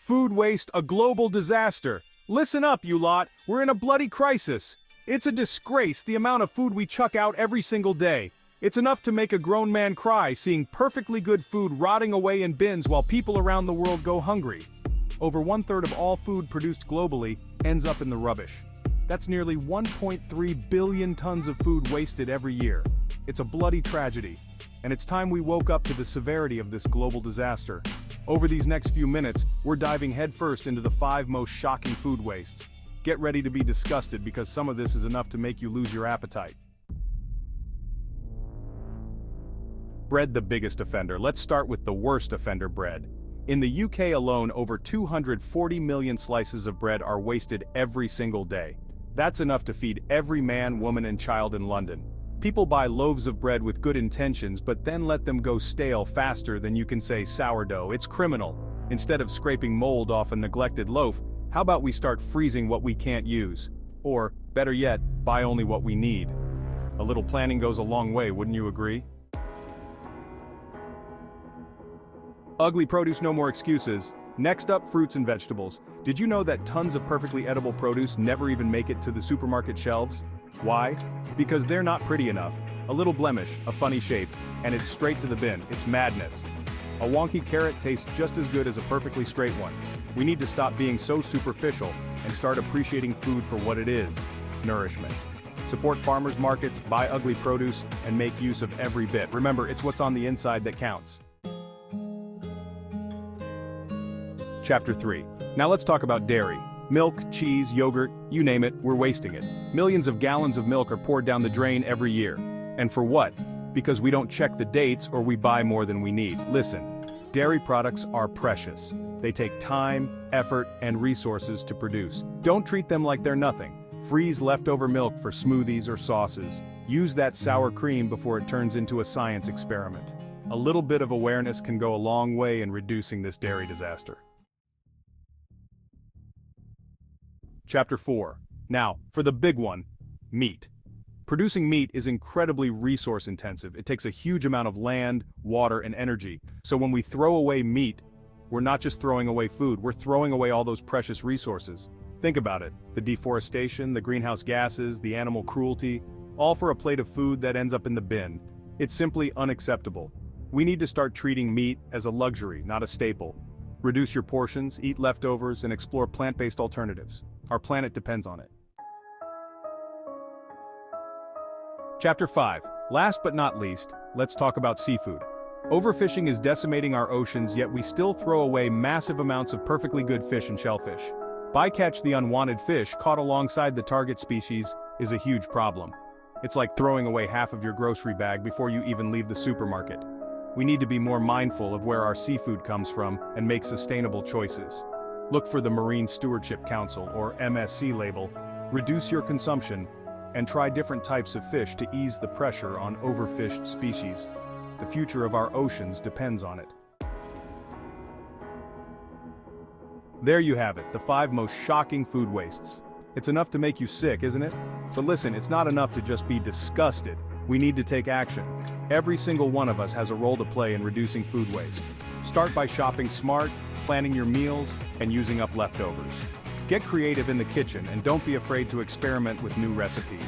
Food waste, a global disaster. Listen up, you lot, we're in a bloody crisis. It's a disgrace the amount of food we chuck out every single day. It's enough to make a grown man cry seeing perfectly good food rotting away in bins while people around the world go hungry. Over 1/3 of all food produced globally ends up in the rubbish. That's nearly 1.3 billion tons of food wasted every year. It's a bloody tragedy. And it's time we woke up to the severity of this global disaster. Over these next few minutes, we're diving headfirst into the 5 most shocking food wastes. Get ready to be disgusted because some of this is enough to make you lose your appetite. Bread, the biggest offender. Let's start with the worst offender, bread. In the UK alone, over 240 million slices of bread are wasted every single day. That's enough to feed every man, woman, and child in London. People buy loaves of bread with good intentions but then let them go stale faster than you can say sourdough. It's criminal. Instead of scraping mold off a neglected loaf, how about we start freezing what we can't use? Or, better yet, buy only what we need. A little planning goes a long way, wouldn't you agree? Ugly produce, no more excuses. Next up, fruits and vegetables. Did you know that tons of perfectly edible produce never even make it to the supermarket shelves? Why? Because they're not pretty enough. A little blemish, a funny shape, and it's straight to the bin. It's madness. A wonky carrot tastes just as good as a perfectly straight one. We need to stop being so superficial and start appreciating food for what it is: nourishment. Support farmers markets, buy ugly produce, and make use of every bit. Remember, it's what's on the inside that counts. Chapter 3. Now let's talk about dairy. Milk, cheese, yogurt, you name it, we're wasting it. Millions of gallons of milk are poured down the drain every year. And for what? Because we don't check the dates or we buy more than we need. Listen, dairy products are precious. They take time, effort, and resources to produce. Don't treat them like they're nothing. Freeze leftover milk for smoothies or sauces. Use that sour cream before it turns into a science experiment. A little bit of awareness can go a long way in reducing this dairy disaster. Chapter 4. Now, for the big one, meat. Producing meat is incredibly resource intensive. It takes a huge amount of land, water, and energy. So when we throw away meat, we're not just throwing away food, we're throwing away all those precious resources. Think about it. The deforestation, the greenhouse gases, the animal cruelty, all for a plate of food that ends up in the bin. It's simply unacceptable. We need to start treating meat as a luxury, not a staple. Reduce your portions, eat leftovers, and explore plant-based alternatives. Our planet depends on it. Chapter 5. Last but not least, let's talk about seafood. Overfishing is decimating our oceans, yet we still throw away massive amounts of perfectly good fish and shellfish. Bycatch, the unwanted fish caught alongside the target species, is a huge problem. It's like throwing away half of your grocery bag before you even leave the supermarket. We need to be more mindful of where our seafood comes from and make sustainable choices. Look for the Marine Stewardship Council, or MSC label, reduce your consumption, and try different types of fish to ease the pressure on overfished species. The future of our oceans depends on it. There you have it, the 5 most shocking food wastes. It's enough to make you sick, isn't it? But listen, it's not enough to just be disgusted. We need to take action. Every single one of us has a role to play in reducing food waste. Start by shopping smart, planning your meals, and using up leftovers. Get creative in the kitchen and don't be afraid to experiment with new recipes.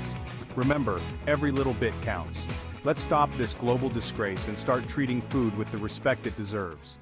Remember, every little bit counts. Let's stop this global disgrace and start treating food with the respect it deserves.